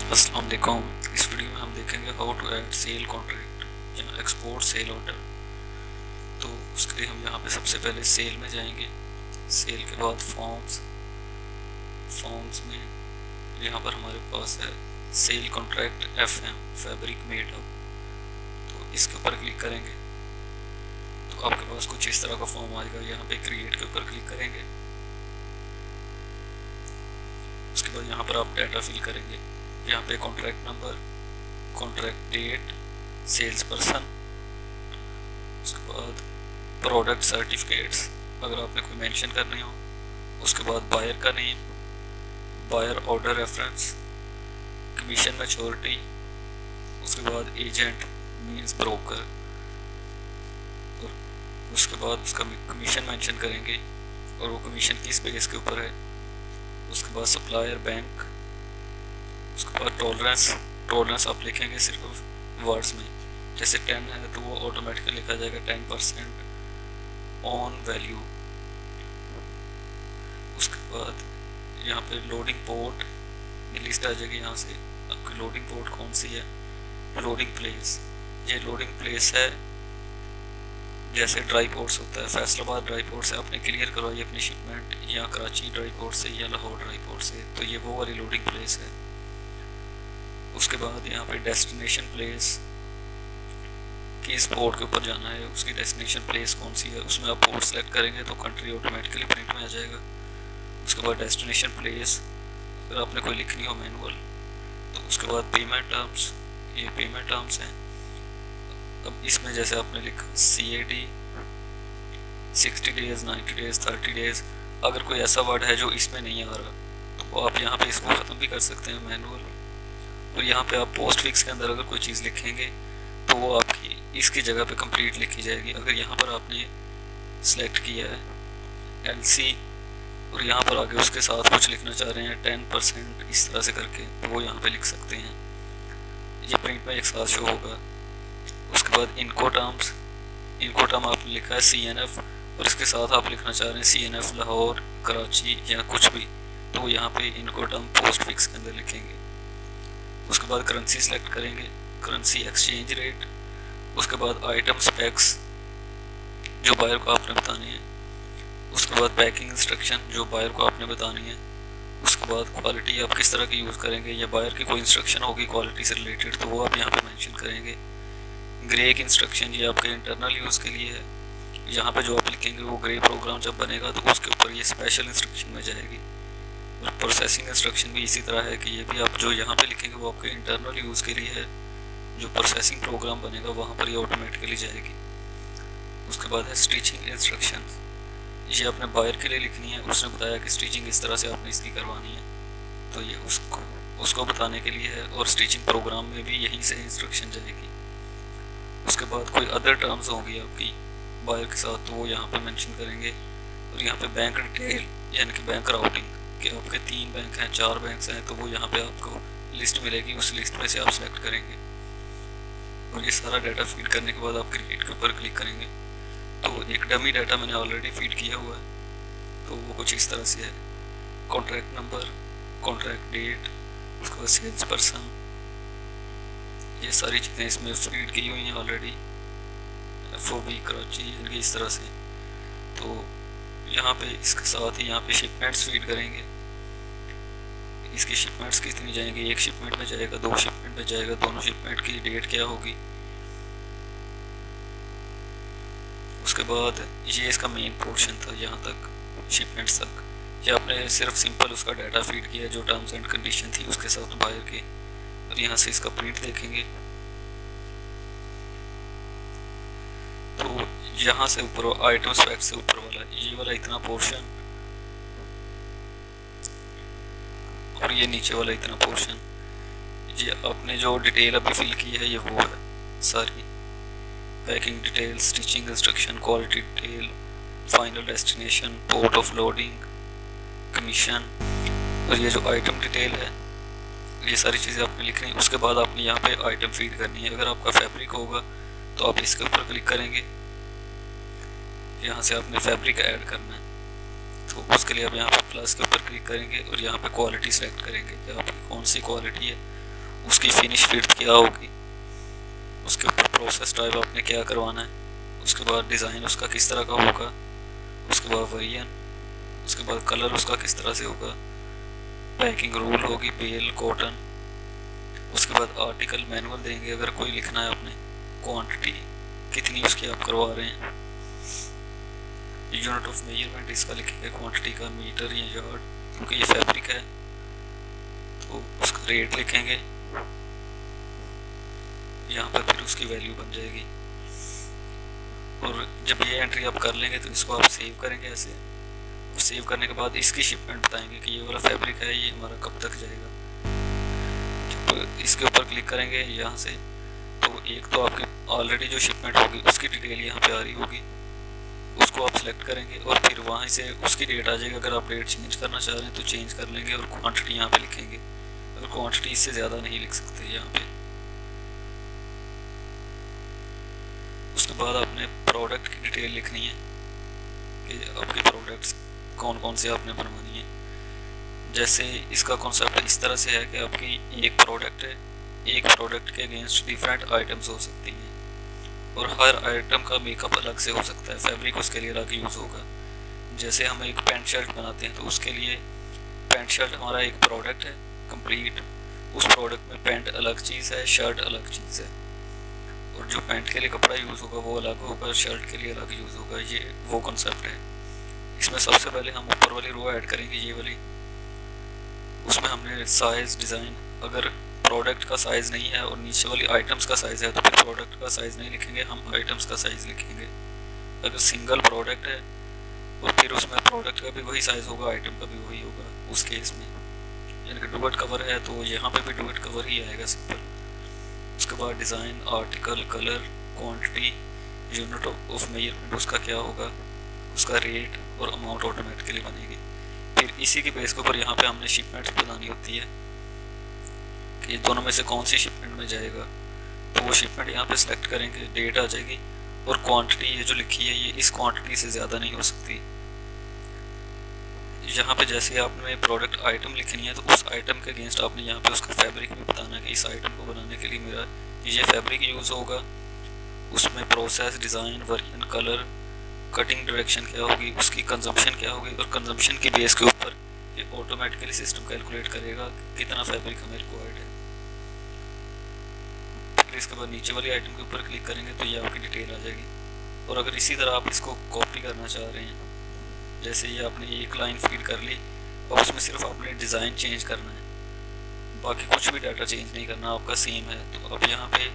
अस्सलाम वालेकुम। इस वीडियो में हम देखेंगे how to add sale contract या एक्सपोर्ट सेल ऑर्डर। तो उसके लिए हम यहाँ पे सबसे पहले सेल में जाएंगे। सेल के बाद फॉर्म्स में यहाँ पर हमारे पास है sale contract FM fabric made up. तो इसके ऊपर क्लिक करेंगे तो आपके पास कुछ इस तरह का फॉर्म आएगा। यहाँ पे क्रिएट के ऊपर क्लिक करेंगे। उसके बाद यहाँ पर आप डाटा फिल करेंगे। यहाँ पे contract number, contract date, sales person, उसके बाद प्रोडक्ट सर्टिफिकेट्स अगर आपने कोई मेंशन करने हो, उसके बाद बायर का name, buyer order reference, commission maturity, उसके बाद एजेंट मींस ब्रोकर, और उसके बाद उसका कमीशन मेंशन करेंगे और वो कमीशन किस बेस के ऊपर है। उसके बाद सप्लायर बैंक, उसके बाद टॉलरेंस आप लिखेंगे सिर्फ वर्ड्स में। जैसे 10 है तो वो ऑटोमेटिकली लिखा जाएगा 10% ऑन वैल्यू। उसके बाद यहाँ पे लोडिंग पोर्ट लिस्ट आ जाएगी। यहाँ से आपकी लोडिंग पोर्ट कौन सी है। लोडिंग प्लेस, ये लोडिंग प्लेस है जैसे ड्राई पोर्ट्स होता है। फैसलाबाद ड्राई पोर्ट से आपने क्लियर करवाई अपनी शिपमेंट, या कराची ड्राई पोर्ट से या लाहौर ड्राई पोर्ट से, तो ये वो वाली लोडिंग प्लेस है। उसके बाद यहाँ पे डेस्टिनेशन प्लेस, किस पोर्ट के ऊपर जाना है, उसकी डेस्टिनेशन प्लेस कौन सी है, उसमें आप पोर्ट सेलेक्ट करेंगे तो कंट्री ऑटोमेटिकली प्रिंट में आ जाएगा। उसके बाद डेस्टिनेशन प्लेस अगर आपने कोई लिखनी हो मैनुअल, तो उसके बाद पेमेंट टर्म्स, ये पेमेंट टर्म्स हैं। अब इसमें जैसे आपने लिखा CAD 60 डेज, 90 डेज, 30 डेज, अगर कोई ऐसा वर्ड है जो इसमें नहीं आ रहा तो आप यहाँ पे इसको ख़त्म भी कर सकते हैं मैनुअल। और यहाँ पे आप पोस्ट फिक्स के अंदर अगर कोई चीज़ लिखेंगे तो वो आपकी इसकी जगह पे कंप्लीट लिखी जाएगी। अगर यहाँ पर आपने सेलेक्ट किया है LC और यहाँ पर आगे उसके साथ कुछ लिखना चाह रहे हैं 10% इस तरह से करके, तो वो यहाँ पे लिख सकते हैं। ये प्रिंट में एक साथ शो होगा। उसके बाद इनको टर्म आपने लिखा है CNF और इसके साथ आप लिखना चाह रहे हैं CNF लाहौर, कराची या कुछ भी, तो वो यहाँ पे इनको टर्म पोस्ट फिक्स के अंदर लिखेंगे। उसके बाद करेंसी सेलेक्ट करेंगे, करेंसी एक्सचेंज रेट। उसके बाद आइटम स्पेक्स जो बायर को आपने बतानी है। उसके बाद पैकिंग इंस्ट्रक्शन जो बायर को आपने बतानी है। उसके बाद क्वालिटी आप किस तरह की यूज़ करेंगे, या बायर की कोई इंस्ट्रक्शन होगी क्वालिटी से रिलेटेड तो वो आप यहाँ पे मेंशन करेंगे। ग्रे की इंस्ट्रक्शन ये आपके इंटरनल यूज़ के लिए है। यहाँ पे जो आप लिखेंगे वो ग्रे प्रोग्राम जब बनेगा तो उसके ऊपर ये स्पेशल इंस्ट्रक्शन में जाएगी। और प्रोसेसिंग इंस्ट्रक्शन भी इसी तरह है कि ये भी आप जो यहाँ पे लिखेंगे वो आपके इंटरनल यूज़ के लिए है। जो प्रोसेसिंग प्रोग्राम बनेगा वहाँ पर ये ऑटोमेटिकली जाएगी। उसके बाद है स्टिचिंग इंस्ट्रक्शन, ये आपने बायर के लिए लिखनी है। उसने बताया कि स्टिचिंग इस तरह से आपने इसकी करवानी है, तो ये उसको बताने के लिए है। और स्टिचिंग प्रोग्राम में भी यहीं से इंस्ट्रक्शन जाएगी। उसके बाद कोई अदर टर्म्स होंगी आपकी बायर के साथ तो वो यहाँ पे मेंशन करेंगे। और यहाँ पे बैंक डिटेल यानी कि बैंक राउटिंग कि आपके 3 बैंक हैं, 4 बैंक हैं, तो वो यहाँ पे आपको लिस्ट मिलेगी, उस लिस्ट में से आप सेलेक्ट करेंगे। और ये सारा डाटा फीड करने के बाद आप क्रिएट के ऊपर क्लिक करेंगे तो एक डमी डाटा मैंने ऑलरेडी फीड किया हुआ है, तो वो कुछ इस तरह से है। कॉन्ट्रैक्ट नंबर, कॉन्ट्रैक्ट डेट, उसके बाद सेल्स पर्सन, ये सारी चीज़ें इसमें फीड की हुई हैं ऑलरेडी। FOB कराची इनकी इस तरह से। तो यहाँ पे इसके साथ ही यहाँ पे शिपमेंट्स फीड करेंगे। इसकी शिपमेंट्स कितनी जाएंगी, एक शिपमेंट में जाएगा, 2 शिपमेंट में जाएगा, दोनों शिपमेंट की डेट क्या होगी। उसके बाद ये इसका मेन पोर्शन था यहाँ तक, शिपमेंट्स तक। ये आपने सिर्फ सिंपल उसका डाटा फीड किया जो टर्म्स एंड कंडीशन थी उसके साथ बायर के। और यहाँ से इसका प्रिंट देखेंगे तो यहाँ से ऊपर आइटम स्पेक से ऊपर वाला ये वाला इतना पोर्शन और ये नीचे वाला इतना पोर्शन, ये आपने जो डिटेल अभी फिल की है ये वो है सारी। Packing detail, stitching instruction, quality detail, final destination, port of loading, commission, और ये जो आइटम डिटेल है ये सारी चीज़ें आपने लिखनी है। उसके बाद आपने यहाँ पे आइटम फीड करनी है। अगर आपका फैब्रिक होगा तो आप इसके ऊपर क्लिक करेंगे, यहाँ से आपने फैब्रिक ऐड करना है तो उसके लिए आप यहाँ पे प्लस के ऊपर क्लिक करेंगे और यहाँ पे क्वालिटी सेलेक्ट करेंगे कि आपकी कौन सी क्वालिटी है। उसकी फिनिश विड्थ क्या होगी, उसके ऊपर प्रोसेस टाइप आपने क्या करवाना है, उसके बाद डिज़ाइन उसका किस तरह का होगा, उसके बाद वेरिएंट, उसके बाद कलर उसका किस तरह से होगा, पैकिंग रूल होगी बेल कॉटन, उसके बाद आर्टिकल मैनुअल देंगे अगर कोई लिखना है आपने, क्वांटिटी कितनी उसकी आप करवा रहे हैं, यूनिट ऑफ मेजरमेंट इसका लिखेंगे क्वांटिटी का, मीटर या यार्ड, क्योंकि ये फैब्रिक है तो उसका रेट लिखेंगे, यहाँ पर फिर उसकी वैल्यू बन जाएगी। और जब ये एंट्री आप कर लेंगे तो इसको आप सेव करेंगे ऐसे, और सेव करने के बाद इसकी शिपमेंट बताएंगे कि ये वाला फैब्रिक है ये हमारा कब तक जाएगा। जब इसके ऊपर क्लिक करेंगे यहाँ से तो एक तो आपकी ऑलरेडी जो शिपमेंट होगी उसकी डिटेल यहाँ पे आ रही होगी, उसको आप सिलेक्ट करेंगे और फिर वहाँ से उसकी डेट आ जाएगी। अगर आप डेट चेंज करना चाह रहे हैं तो चेंज कर लेंगे और क्वांटिटी यहाँ पे लिखेंगे, अगर क्वांटिटी इससे ज़्यादा नहीं लिख सकते यहाँ पे। उसके बाद आपने प्रोडक्ट की डिटेल लिखनी है कि आपके प्रोडक्ट्स कौन कौन से आपने बनवानी है। जैसे इसका कॉन्सेप्ट इस तरह से है कि आपकी एक प्रोडक्ट है, एक प्रोडक्ट के अगेंस्ट डिफरेंट आइटम्स हो सकती हैं और हर आइटम का मेकअप अलग से हो सकता है, फैब्रिक उसके लिए अलग यूज़ होगा। जैसे हम एक पैंट शर्ट बनाते हैं तो उसके लिए पैंट शर्ट हमारा एक प्रोडक्ट है कंप्लीट, उस प्रोडक्ट में पैंट अलग चीज़ है, शर्ट अलग चीज़ है, और जो पैंट के लिए कपड़ा यूज़ होगा वो अलग होगा, शर्ट के लिए अलग यूज़ होगा। ये वो कॉन्सेप्ट है। इसमें सबसे पहले हम ऊपर वाली रो ऐड करेंगे, ये वाली, उसमें हमने साइज़ डिज़ाइन, अगर प्रोडक्ट का साइज़ नहीं है और नीचे वाली आइटम्स का साइज़ है तो फिर प्रोडक्ट का साइज़ नहीं लिखेंगे, हम आइटम्स का साइज़ लिखेंगे। अगर सिंगल प्रोडक्ट है और फिर उसमें प्रोडक्ट का भी वही साइज़ होगा, आइटम का भी वही होगा उस केस में। यानी कि डुएट कवर है तो यहाँ पे भी डुएट कवर ही आएगा सिंपल। उसके बाद design, article, colour, quantity, unit of measurement उसका क्या होगा, उसका रेट और अमाउंट ऑटोमेटिकली बनेगी। फिर इसी के बेस के ऊपर यहाँ पे हमने शिपमेंट्स बनानी होती है कि दोनों में से कौन सी शिपमेंट में जाएगा, तो वो शिपमेंट यहाँ पे सिलेक्ट करेंगे, डेट आ जाएगी और क्वांटिटी ये जो लिखी है ये इस क्वांटिटी से ज़्यादा नहीं हो सकती। यहाँ पे जैसे आपने प्रोडक्ट आइटम लिखनी है तो उस आइटम के अगेंस्ट आपने यहाँ पे उसका फैब्रिक भी बताना है कि इस आइटम को बनाने के लिए मेरा ये फैब्रिक यूज़ होगा, उसमें process, design, version, colour, cutting direction क्या होगी, उसकी कंजम्पशन क्या होगी, और कंजम्पशन के बेस के ऊपर ये ऑटोमेटिकली सिस्टम कैलकुलेट करेगा कितना फैब्रिक हमें रिक्वायर्ड है। फिर इसके बाद नीचे वाली आइटम के ऊपर क्लिक करेंगे तो ये आपकी डिटेल आ जाएगी। और अगर इसी तरह आप इसको कॉपी करना चाह रहे हैं, जैसे ये आपने एक लाइन फीड कर ली और उसमें सिर्फ आपने डिज़ाइन चेंज करना है, बाकी कुछ भी डाटा चेंज नहीं करना, आपका सेम है, तो अब यहाँ पे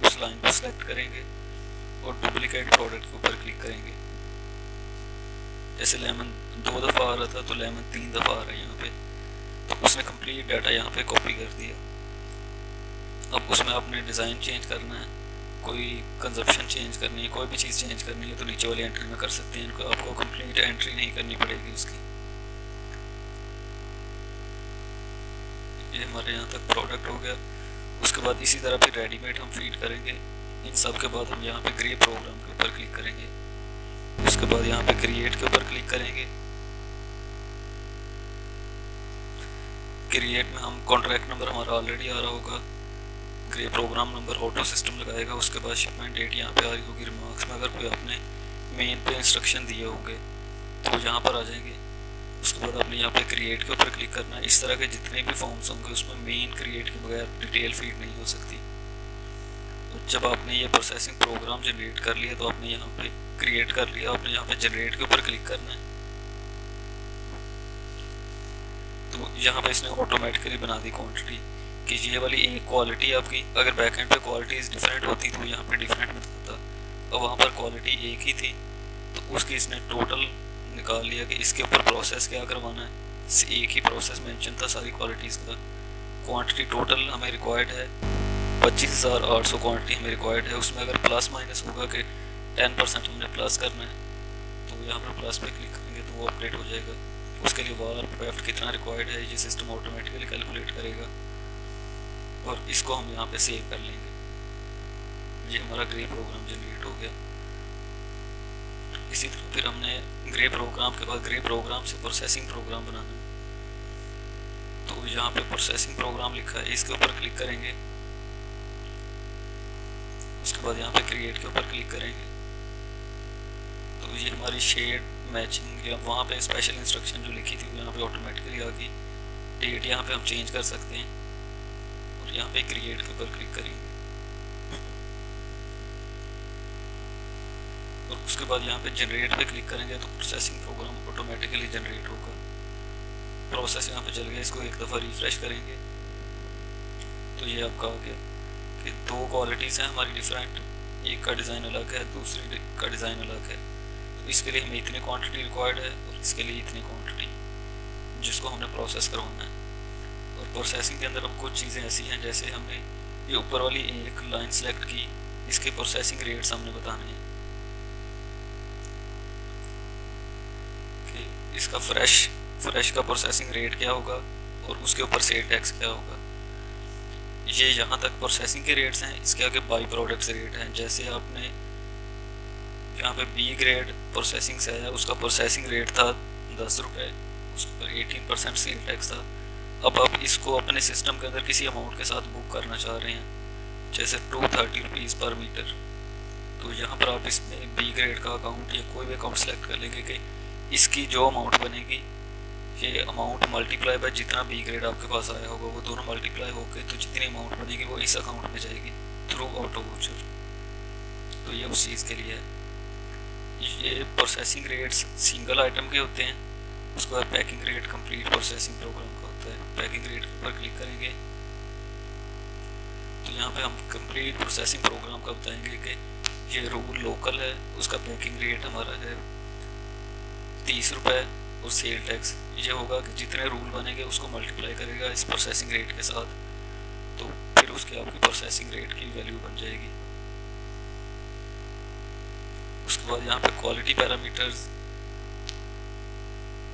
उस लाइन को सिलेक्ट करेंगे और डुप्लीकेट प्रोडक्ट के ऊपर क्लिक करेंगे। जैसे लेमन 2 दफ़ा आ रहा था तो लेमन 3 दफ़ा आ रहा है यहाँ पे, तो उसने कंप्लीट डाटा यहाँ पे कॉपी कर दिया। अब उसमें आपने डिज़ाइन चेंज करना है, कोई कंजप्शन चेंज करनी है, कोई भी चीज़ चेंज करनी है तो नीचे वाली एंट्री में कर सकते हैं, इनको आपको कंप्लीट एंट्री नहीं करनी पड़ेगी उसकी। ये हमारे यहाँ तक प्रोडक्ट हो गया। उसके बाद इसी तरह फिर रेडीमेड हम फीड करेंगे। इन सब के बाद हम यहाँ पे ग्रे प्रोग्राम के ऊपर क्लिक करेंगे, उसके बाद यहाँ पे क्रिएट के ऊपर क्लिक करेंगे। क्रिएट में हम कॉन्ट्रैक्ट नंबर हमारा ऑलरेडी आ रहा होगा, grey program number auto system लगाएगा, उसके बाद शिपमेंट डेट यहाँ पे आ रही होगी। रिमार्क्स में अगर कोई आपने मेन पे इंस्ट्रक्शन दिए होंगे तो यहाँ पर आ जाएंगे। उसके बाद आपने यहाँ पे क्रिएट के ऊपर क्लिक करना है। इस तरह के जितने भी फॉर्म्स होंगे उसमें मेन क्रिएट के बगैर डिटेल फीड नहीं हो सकती। तो जब आपने ये प्रोसेसिंग प्रोग्राम जनरेट कर लिया तो आपने यहाँ पे क्रिएट कर लिया, आपने यहाँ पे जनरेट के ऊपर क्लिक करना है। तो यहाँ पे इसने ऑटोमेटिकली बना दी क्वांटिटी कि ये वाली एक क्वालिटी आपकी, अगर बैकएंड पे क्वालिटीज डिफरेंट होती तो यहाँ पे डिफरेंट बताता, और वहाँ पर क्वालिटी एक ही थी तो उसकी इसने टोटल निकाल लिया कि इसके ऊपर प्रोसेस क्या करवाना है। एक ही प्रोसेस मेंशन था सारी क्वालिटीज़ का। क्वांटिटी टोटल हमें रिक्वायर्ड है 25,800 क्वांटिटी हमें रिक्वायर्ड है। उसमें अगर प्लस माइनस होगा कि 10% हमने प्लस करना है तो यहाँ पर प्लस पे क्लिक करेंगे तो वो अपडेट हो जाएगा। उसके लिए वार्प वेफ्ट कितना रिक्वायर्ड है ये सिस्टम ऑटोमेटिकली कैलकुलेट करेगा और इसको हम यहाँ पे सेव कर लेंगे। ये हमारा ग्रे प्रोग्राम जनरेट हो गया। इसी तरह फिर हमने ग्रे प्रोग्राम के बाद ग्रे प्रोग्राम से प्रोसेसिंग प्रोग्राम बनाना है। तो तो यहाँ पे प्रोसेसिंग प्रोग्राम लिखा है, इसके ऊपर क्लिक करेंगे। उसके बाद यहाँ पे क्रिएट के ऊपर क्लिक करेंगे तो ये हमारी शेड मैचिंग या वहाँ पे स्पेशल इंस्ट्रक्शन जो लिखी थी वो यहाँ पे ऑटोमेटिकली आ गई। डेट यहाँ पे हम चेंज कर सकते हैं और यहाँ पे क्रिएट के ऊपर क्लिक करेंगे और उसके बाद यहाँ पे जनरेट पे क्लिक करेंगे तो प्रोसेसिंग प्रोग्राम ऑटोमेटिकली जनरेट होगा। प्रोसेस यहाँ पे चल गया, इसको एक दफ़ा रिफ्रेश करेंगे तो ये आपका आ गया कि दो क्वालिटीज़ हैं हमारी डिफरेंट, एक का डिज़ाइन अलग है, दूसरी का डिज़ाइन अलग है। तो इसके लिए हमें इतनी क्वांटिटी रिक्वायर्ड है और इसके लिए इतनी क्वांटिटी जिसको हमने प्रोसेस करवाना है। और प्रोसेसिंग के अंदर अब कुछ चीज़ें ऐसी हैं, जैसे हमने ये ऊपर वाली एक लाइन सेलेक्ट की, इसके प्रोसेसिंग रेट्स हमने बताने हैं कि इसका फ्रेश का प्रोसेसिंग रेट क्या होगा और उसके ऊपर सेल टैक्स क्या होगा। ये यहाँ तक प्रोसेसिंग के रेट्स हैं। इसके आगे बाई प्रोडक्ट्स रेट हैं। जैसे आपने यहाँ पे बी ग्रेड प्रोसेसिंग से आया, उसका प्रोसेसिंग रेट था 10 रुपये, उस पर 18% सेल टैक्स था। अब आप इसको अपने सिस्टम के अंदर किसी अमाउंट के साथ बुक करना चाह रहे हैं, जैसे 230 रुपीज़ पर मीटर, तो यहाँ पर आप इसमें बी ग्रेड का अकाउंट या कोई भी अकाउंट सेलेक्ट कर लेंगे कि इसकी जो अमाउंट बनेगी ये अमाउंट मल्टीप्लाई बाय जितना बी ग्रेड आपके पास आया होगा वो दोनों मल्टीप्लाई होकर तो जितनी अमाउंट बनेगी वो इस अकाउंट में जाएगी थ्रू ऑटो वाउचर। तो ये उस चीज़ के लिए है। ये प्रोसेसिंग रेट्स सिंगल आइटम के होते हैं। उसके बाद packing rate complete processing program का होता है। पैकिंग रेट के ऊपर क्लिक करेंगे तो यहाँ पे हम कंप्लीट प्रोसेसिंग प्रोग्राम का बताएंगे कि ये रूल लोकल है, उसका पैकिंग रेट हमारा है 30 रुपये और सेल टैक्स ये होगा कि जितने रूल बनेंगे उसको मल्टीप्लाई करेगा इस प्रोसेसिंग रेट के साथ, तो फिर उसके आपकी प्रोसेसिंग रेट की वैल्यू बन जाएगी। उसके बाद यहाँ पे क्वालिटी पैरामीटर्स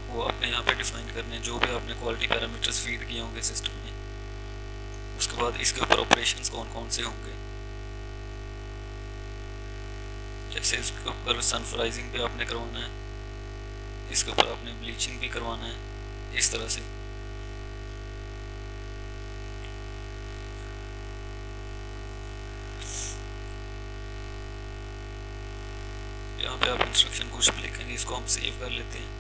वो आपने यहाँ पे डिफाइन करने हैं, जो भी आपने क्वालिटी पैरामीटर्स फीड किए होंगे सिस्टम में। उसके बाद इसके ऊपर ऑपरेशंस कौन कौन से होंगे, जैसे इसके ऊपर सनफ्राइजिंग भी आपने करवाना है, इसके ऊपर आपने ब्लीचिंग भी करवाना है, इस तरह से। यहाँ पे आप इंस्ट्रक्शन कुछ भी लिखेंगे, इसको हम सेव कर लेते हैं।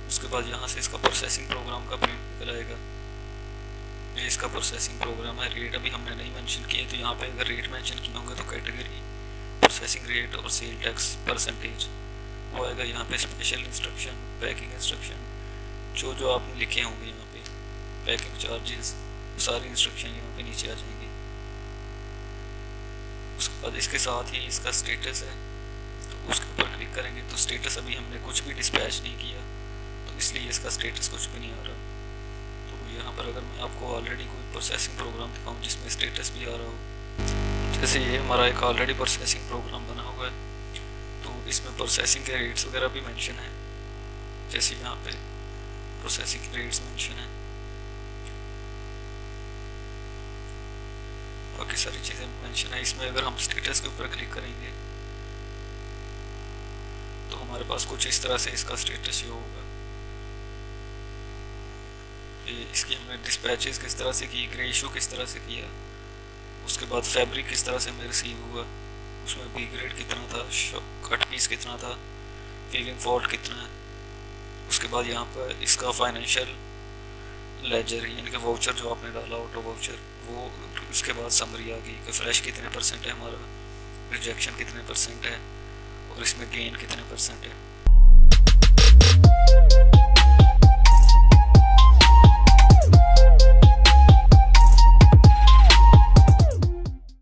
उसके बाद यहाँ से इसका प्रोसेसिंग प्रोग्राम का प्रिंट निकल आएगा। ये इसका प्रोसेसिंग प्रोग्राम है। रेट अभी हमने नहीं मेंशन किए, तो यहाँ पे अगर रेट मेंशन किए होंगे तो कैटेगरी, प्रोसेसिंग रेट और सेल टैक्स परसेंटेज वो आएगा। यहाँ पे स्पेशल इंस्ट्रक्शन, पैकिंग इंस्ट्रक्शन, जो आपने लिखे होंगे यहाँ पे, पैकिंग चार्जेस, सारी इंस्ट्रक्शन यहाँ पे नीचे आ जाएंगी। उसके बाद इसके साथ ही इसका स्टेटस है, तो उसके ऊपर क्लिक करेंगे तो स्टेटस अभी हमने कुछ भी डिस्पैच नहीं किया तो इसलिए इसका स्टेटस कुछ भी नहीं आ रहा। तो यहाँ पर अगर मैं आपको ऑलरेडी कोई प्रोसेसिंग प्रोग्राम दिखाऊँ जिसमें स्टेटस भी आ रहा हो, जैसे ये हमारा एक ऑलरेडी प्रोसेसिंग प्रोग्राम बना हुआ है तो इसमें प्रोसेसिंग के रेट्स वगैरह भी मेंशन है, जैसे यहाँ पे प्रोसेसिंग के रेट्स मेंशन है, बाकी सारी चीज़ें मेंशन है। इसमें अगर हम स्टेटस के ऊपर क्लिक करेंगे तो हमारे पास कुछ इस तरह से इसका स्टेटस शो होगा। इसकी हमने डिस्पैचेस किस तरह से की, ग्रे इशू किस तरह से किया, उसके बाद फैब्रिक किस तरह से हमें रिसीव हुआ, उसमें बी ग्रेड कितना था, कट पीस कितना था, वीविंग फॉल्ट कितना है। उसके बाद यहाँ पर इसका फाइनेंशियल लेजर यानी कि वाउचर जो आपने डाला ऑटो वाउचर वो, उसके बाद समरी आ गई कि फ्रेश कितने % है हमारा, रिजेक्शन कितने % है और इसमें गेन कितने % है।